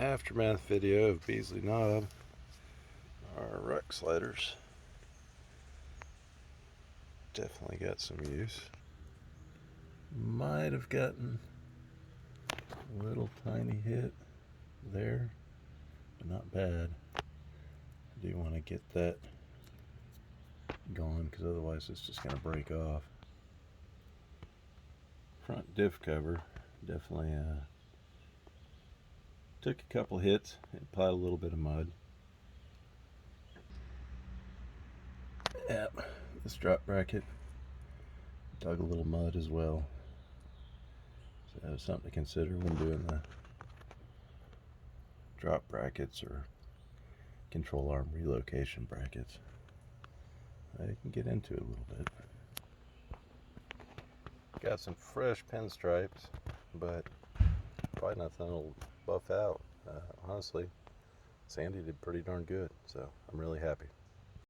Aftermath video of Beasley Knob, our ruck sliders. Definitely got some use. Might have gotten a little tiny hit there, but not bad. I do want to get that gone because otherwise it's just going to break off. Front diff cover definitely took a couple hits and applied a little bit of mud. Yep, this drop bracket dug a little mud as well. So that was something to consider when doing the drop brackets or control arm relocation brackets. I can get into it a little bit. Got some fresh pinstripes, but probably nothing that'll buff out. Honestly, Sandy did pretty darn good, so I'm really happy.